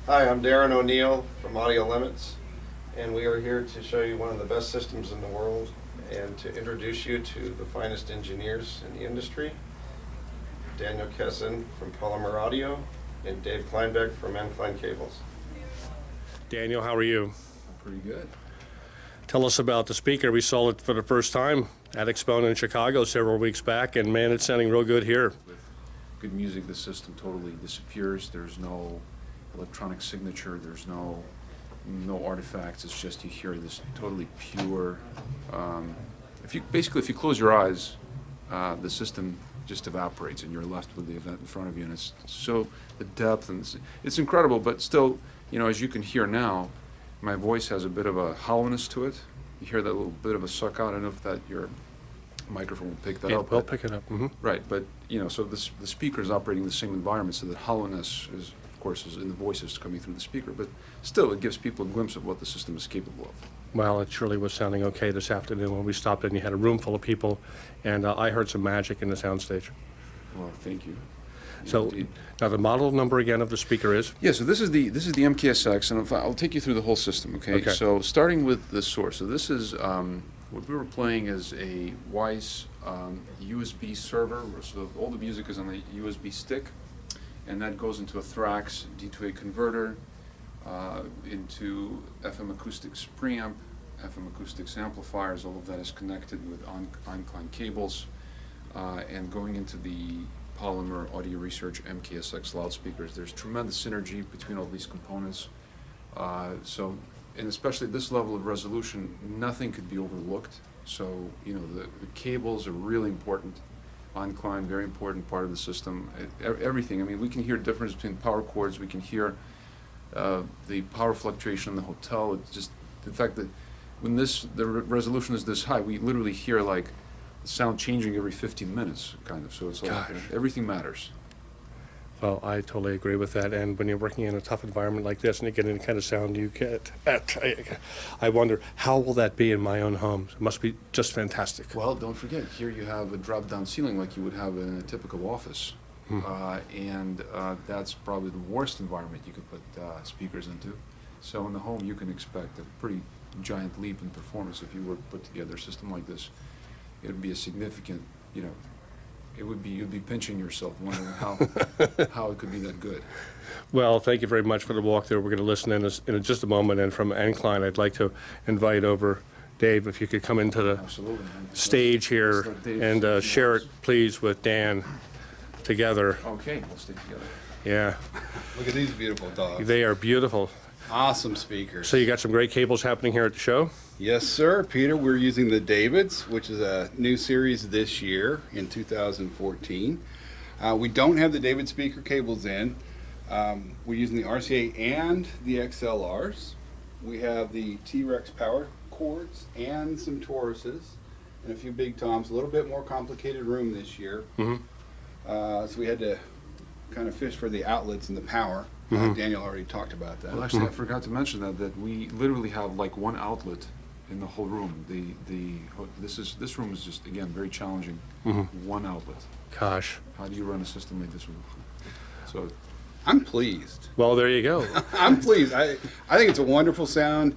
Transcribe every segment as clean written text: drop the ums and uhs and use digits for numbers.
Hi, I'm Darren O'Neill from Audio Limits, and we are here to show you one of the best systems in the world and to introduce you to the finest engineers in the industry, Daniel Kessin from Polymer Audio and Dave Kleinbeck from EnKlein Cables. Daniel, how are you? Pretty good. Tell us about the speaker. We saw it for the first time at Expo in Chicago several weeks back, and man, it's sounding real good here. With good music, the system totally disappears. There's no electronic signature. There's no artifacts. It's just you hear this totally pure. If you close your eyes, the system just evaporates, and you're left with the event in front of you. And it's so the depth, and it's incredible. But still, you know, as you can hear now, my voice has a bit of a hollowness to it. You hear that little bit of a suck out. I don't know if that your microphone will pick that up. We'll pick it up. Mm-hmm. Right, but you know, so the speaker is operating in the same environment, so that hollowness is, of course, is in the voices coming through the speaker. But still, it gives people a glimpse of what the system is capable of. Well, it surely was sounding okay this afternoon when we stopped in. You had a room full of people, and I heard some magic in the soundstage. Well, thank you. So Indeed. now the model number again of the speaker is? Yeah, so this is the MKSX, and I'll take you through the whole system. Okay. So starting with the source. So this is what we were playing is a Weiss USB server. So all the music is on a USB stick, and that goes into a Thrax D2A converter, into FM Acoustics preamp, FM Acoustics amplifiers. All of that is connected with EnKlein cables, and going into the Polymer Audio Research MKSX loudspeakers. There's tremendous synergy between all these components. And especially this level of resolution, nothing could be overlooked. So, you know, the cables are really important. EnKlein, very important part of the system. Everything. I mean, we can hear difference between power cords. We can hear the power fluctuation in the hotel. It's just the fact that when the resolution is this high, we literally hear like the sound changing every 15 minutes, kind of. So it's like everything matters. Well, I totally agree with that. And when you're working in a tough environment like this and you get any kind of sound you get, I wonder, how will that be in my own home? It must be just fantastic. Well, don't forget, here you have a drop-down ceiling like you would have in a typical office. And that's probably the worst environment you could put speakers into. So in the home, you can expect a pretty giant leap in performance if you were to put together a system like this. It would be a significant, you know, you'd be pinching yourself, wondering how it could be that good. Well, thank you very much for the walkthrough. We're going to listen in just a moment. And from EnKlein, I'd like to invite over Dave, if you could come into the stage here and share it, please, with Dan together. Okay, we'll stay together. Yeah. Look at these beautiful dogs. They are beautiful. Awesome speakers. So you got some great cables happening here at the show? Yes, sir. Peter, we're using the Davids, which is a new series this year in 2014. We don't have the David speaker cables in. We're using the RCA and the XLRs. We have the T-Rex power cords and some Tauruses and a few big toms. A little bit more complicated room this year. So we had to kind of fish for the outlets and the power. Daniel already talked about that. Well, actually, I forgot to mention that we literally have like one outlet in the whole room. This room is just, again, very challenging. One outlet. Gosh. How do you run a system like this? So I'm pleased. Well, there you go. I'm pleased. I think it's a wonderful sound.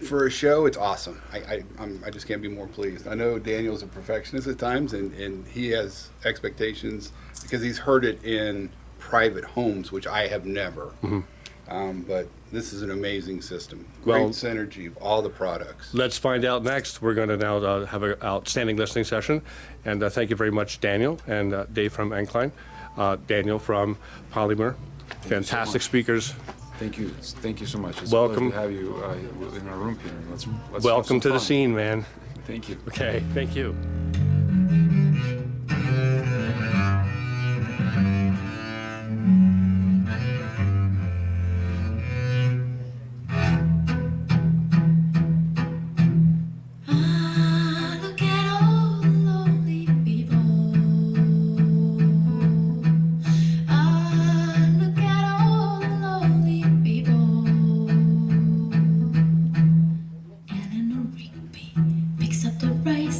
For a show, it's awesome. I just can't be more pleased. I know Daniel's a perfectionist at times, and he has expectations because he's heard it in private homes, which I have never. But this is an amazing system. Great synergy of all the products. Let's find out next. We're going to now have an outstanding listening session. And thank you very much, Daniel and Dave from EnKlein. Daniel from Polymer. Fantastic speakers. Thank you. Thank you so much. It's Welcome. a pleasure to have you in our room, Peter. Let's Welcome to the fun. scene, man. Thank you. Okay, thank you.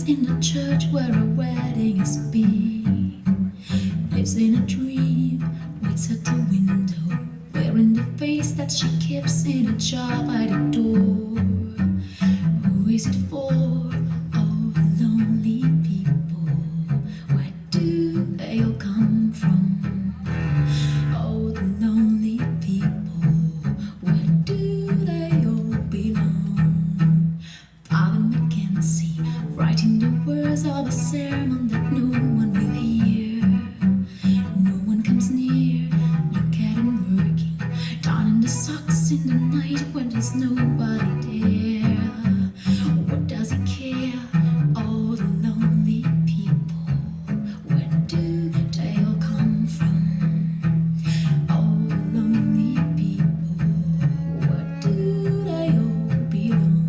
In the church where a wedding is being, lives in a dream, waits at the window, wearing in the face that she keeps in a jar by the door. Who is it for? Oh, the lonely people. Where do they all come from? Oh, the lonely people. Where do they all belong? Father Mackenzie, writing the words of a sermon that no one will hear. No one comes near. Look at him working, darning the socks in the night when there's nobody there. What does he care? All the lonely people. Where do they all come from? All the lonely people. Where do they all belong?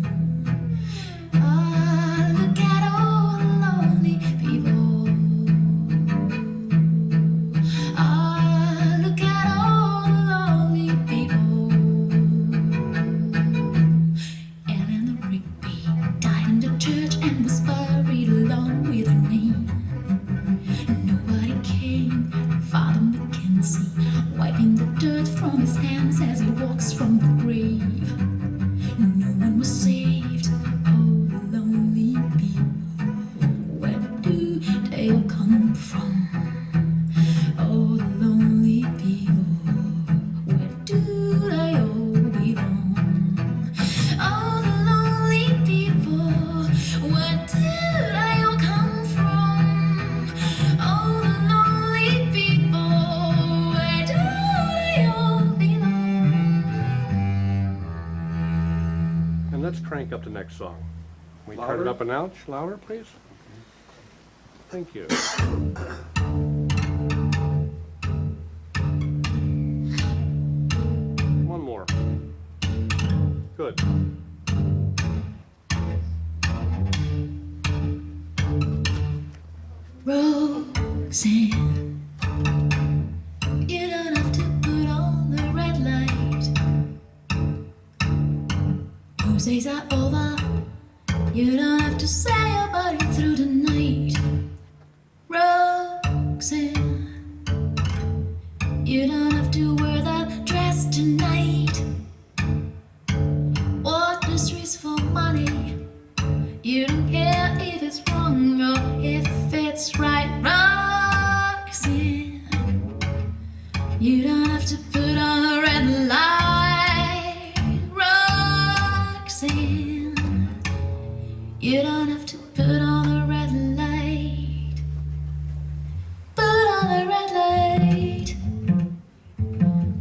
Ah, look at all the lonely people. Ah, look at all the lonely people. Eleanor Rigby died in the church and was buried along with her name. Nobody came. Father Mackenzie wiping the dirt from his hands as he walks from the grave. No one was saved. Oh, the lonely people. Where do they all come from? Oh, the lonely people. Where do they all belong? Oh, the lonely people. Where do they all come from? Oh, the lonely people. Where do they all belong? And let's crank up the next song. Can we turn it Louder? up a notch? Louder, please? Thank you. One more. Good. Roxanne, you don't have to put on the red light. Tuesdays are over. You don't have to say about it through the night. Roxanne, you don't have to wear that dress tonight. Walk the streets for money. You don't care if it's wrong or if it's right. Roxanne, you don't have to put on a red light. Roxanne, you don't have to put on a red light. Put on the red light.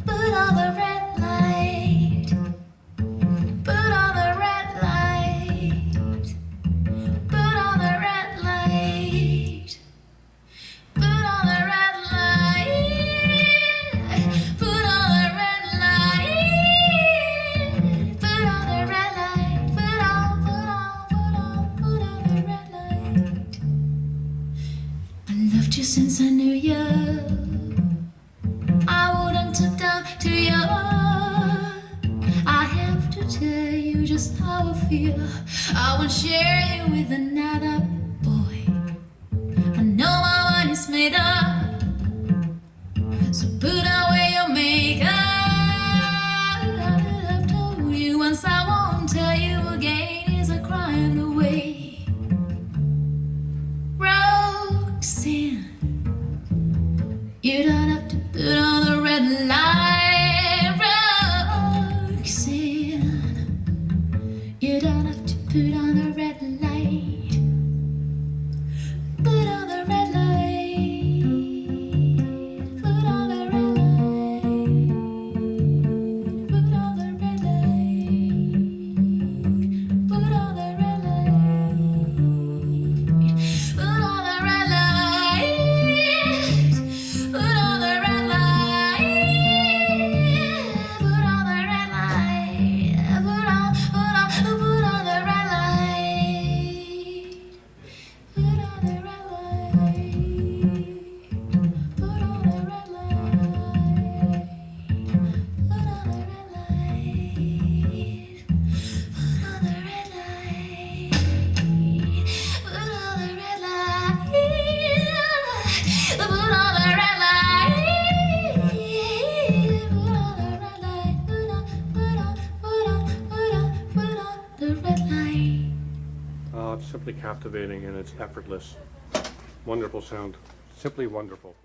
Put on the red light. Put on the red light. Put on the red light. Put on the red light. Put on the red light. Put on the red light. Put on the red light. I loved you since I knew you. I wouldn't talk down to you. I have to tell you just how I feel. I won't share you with another boy. I know my mind is made up, so put away your makeup. I've told you once, I won't tell you again. Is a crime away. Roxanne, you don't have to put on the red light. Roxanne, you don't have to put on the red light. simply captivating and it's effortless. Wonderful sound. Simply wonderful.